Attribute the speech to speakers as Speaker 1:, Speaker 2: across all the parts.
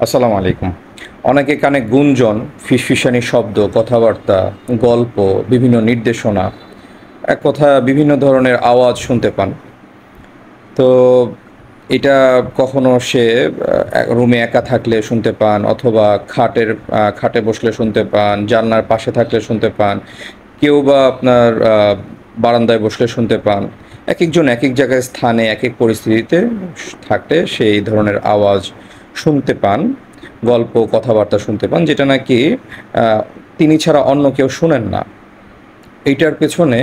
Speaker 1: আসসালামু আলাইকুম। অনেকে কানে গুঞ্জন, ফিসফিসানি শব্দ, কথাবার্তা, গল্প, বিভিন্ন নির্দেশনা, এক কথা বিভিন্ন ধরনের আওয়াজ শুনতে পান। তো এটা কখনো সে রুমে একা থাকলে শুনতে পান, অথবা খাটে বসলে শুনতে পান, জানলার পাশে থাকলে শুনতে পান, কেউ বা আপনার বারান্দায় বসলে শুনতে পান। একেকজন একেক জায়গায় স্থানে একেক পরিস্থিতিতে থাকলে সেই ধরনের আওয়াজ শুনতে পান, গল্প কথাবার্তা শুনতে পান, যেটা নাকি আহ, তিনি ছাড়া অন্য কেউ শুনেন না। এইটার পেছনে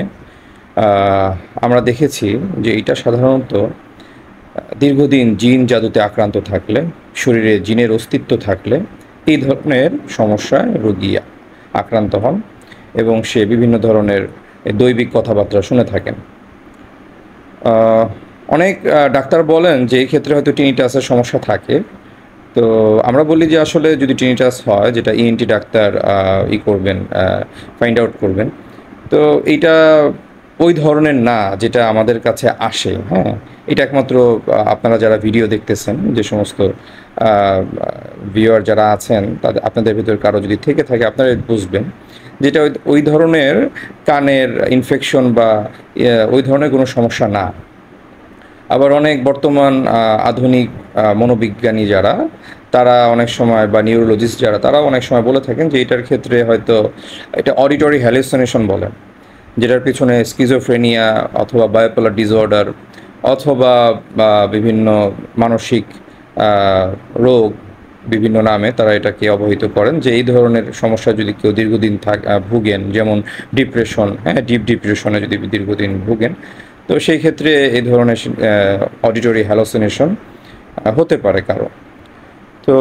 Speaker 1: আমরা দেখেছি যে এটা সাধারণত দীর্ঘদিন জিন জাদুতে আক্রান্ত থাকলে, শরীরে জিনের অস্তিত্ব থাকলে এই ধরনের সমস্যায় রোগী আক্রান্ত হন এবং সে বিভিন্ন ধরনের দৈবিক কথাবার্তা শুনে থাকেন। আহ, অনেক ডাক্তার বলেন যে এই ক্ষেত্রে হয়তো টিনিটাসের সমস্যা থাকে। তো আমরা বলি যে আসলে যদি টিনিটাস হয়, যেটা ইএনটি ডাক্তার করবেন, ফাইন্ড আউট করবেন। তো এইটা ওই ধরনের না যেটা আমাদের কাছে আসে, হ্যাঁ। এটা একমাত্র আপনারা যারা ভিডিও দেখতেছেন, যে সমস্ত ভিউয়ার যারা আছেন, তাদের আপনাদের ভিতর কারো যদি থেকে থাকে আপনারা বুঝবেন যেটা ওই ধরনের কানের ইনফেকশন বা ওই ধরনের কোনো সমস্যা না। আবার অনেক বর্তমান আধুনিক মনোবিজ্ঞানী যারা, তারা অনেক সময়, বা নিউরোলজিস্ট যারা, তারাও অনেক সময় বলে থাকেন যে এটার ক্ষেত্রে হয়তো এটা অডিটরি হ্যালুসিনেশন বলে, যেটার পিছনে স্কিজোফ্রেনিয়া অথবা বায়োপোলার ডিসঅর্ডার অথবা বিভিন্ন মানসিক রোগ, বিভিন্ন নামে তারা এটাকে অবহিত করেন, যে এই ধরনের সমস্যা যদি কেউ দীর্ঘদিন ভুগেন, যেমন ডিপ্রেশন, হ্যাঁ, ডিপ ডিপ্রেশনে যদি দীর্ঘদিন ভুগেন, তো সেই ক্ষেত্রে এই ধরনের অডিটরি হ্যালোসিনেশন হতে পারে কারো। তো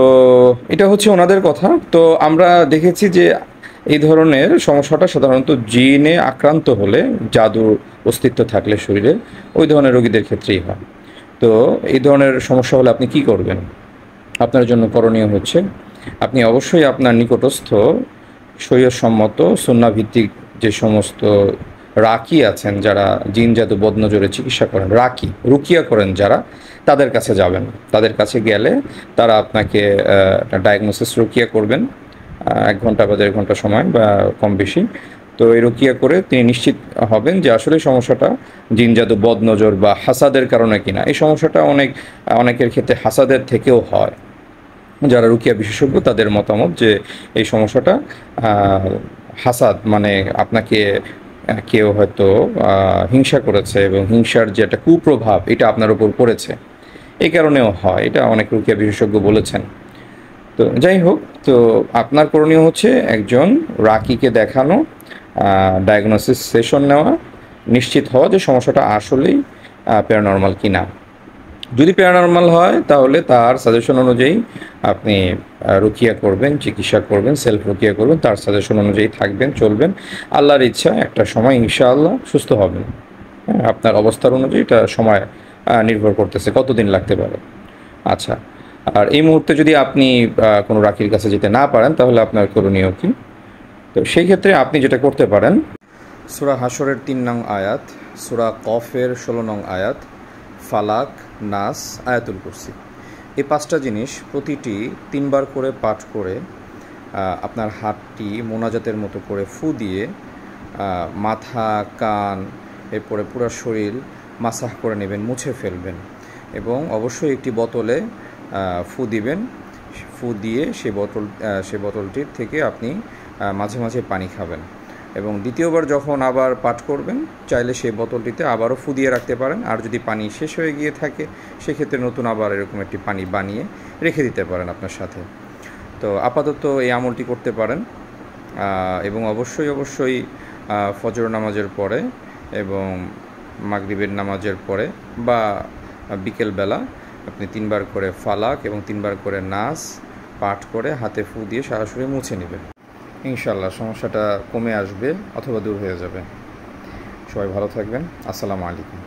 Speaker 1: এটা হচ্ছে ওনাদের কথা। তো আমরা দেখেছি যে এই ধরনের সমস্যাটা সাধারণত জিনে আক্রান্ত হলে, জাদুর অস্তিত্ব থাকলে শরীরে, ওই ধরনের রোগীদের ক্ষেত্রেই হয়। তো এই ধরনের সমস্যা হলে আপনি কি করবেন? আপনার জন্য করণীয় হচ্ছে, আপনি অবশ্যই আপনার নিকটস্থ শরীয়তসম্মত সুন্নাহভিত্তিক যে সমস্ত রাকি আছেন, যারা জিন জাদু বদনজরে চিকিৎসা করেন, রাকি রুকিয়া করেন যারা, তাদের কাছে যাবেন। তাদের কাছে গেলে তারা আপনাকে ডায়াগনোসিস রুকিয়া করবেন, 1 ঘন্টা বা 1.5 ঘন্টা সময় বা কম বেশি। তো এই রুকিয়া করে তিনি নিশ্চিত হবেন যে আসলে সমস্যাটা জিন জাদু বদনজর বা হাসাদের কারণে কিনা। এই সমস্যাটা অনেকের ক্ষেত্রে হাসাদের থেকেও হয়। যারা রুকিয়া বিশেষজ্ঞ তাদের মতামত যে এই সমস্যাটা হাসাদ, মানে আপনাকে কেউ হয়তো হিংসা করেছে এবং হিংসার যে একটা কুপ্রভাব এটা আপনার উপর পড়েছে, এই কারণেও হয়। এটা অনেক রুকিয়া বিশেষজ্ঞ বলেছেন। তো যাই হোক, তো আপনার করণীয় হচ্ছে একজন রাকিকে দেখানো, ডায়াগনোসিস সেশন নেওয়া, নিশ্চিত হওয়া যে সমস্যাটা আসলেই প্যারানর্মাল কিনা। যদি প্যারানর্মাল হয় তাহলে তার সাজেশন অনুযায়ী আপনি রুকিয়া করবেন, চিকিৎসা করবেন, সেলফ রুকিয়া করবেন, তার সাজেশন অনুযায়ী থাকবেন, চলবেন। আল্লাহর ইচ্ছা একটা সময় ইনশাআল্লাহ সুস্থ হবেন। হ্যাঁ, আপনার অবস্থার অনুযায়ী এটা সময় নির্ভর করতেছে কতদিন লাগতে পারে। আচ্ছা, আর এই মুহূর্তে যদি আপনি কোনো রাকির কাছে যেতে না পারেন, তাহলে আপনার করণীয় কি? তো সেই ক্ষেত্রে আপনি যেটা করতে পারেন, সূরা হাশরের 3 নং আয়াত, সূরা কফের 16 নং আয়াত, ফালাক, নাস, আয়াতুল কুরসি, এই 5টা জিনিস প্রতিটি 3বার করে পাঠ করে আপনার হাতটি মোনাজাতের মতো করে ফু দিয়ে মাথা, কান, এরপরে পুরো শরীর মাসাহ করে নেবেন, মুছে ফেলবেন এবং অবশ্যই একটি বোতলে ফু দিবেন। ফু দিয়ে সে বোতলটির থেকে আপনি মাঝে মাঝে পানি খাবেন এবং দ্বিতীয়বার যখন আবার পাঠ করবেন, চাইলে সেই বোতলটিতে আবারও ফু দিয়ে রাখতে পারেন। আর যদি পানি শেষ হয়ে গিয়ে থাকে, সেক্ষেত্রে নতুন আবার এরকম একটি পানি বানিয়ে রেখে দিতে পারেন আপনার সাথে। তো আপাতত এই আমলটি করতে পারেন এবং অবশ্যই ফজর নামাজের পরে এবং মাগরিবের নামাজের পরে বা বিকেলবেলা আপনি 3বার করে ফালাক এবং 3বার করে নাস পাঠ করে হাতে ফু দিয়ে সরাসরি মুছে নেবেন। ইনশাআল্লাহ সমস্যাটা কমে আসবে অথবা দূর হয়ে যাবে। সবাই ভালো থাকবেন। আসসালামু আলাইকুম।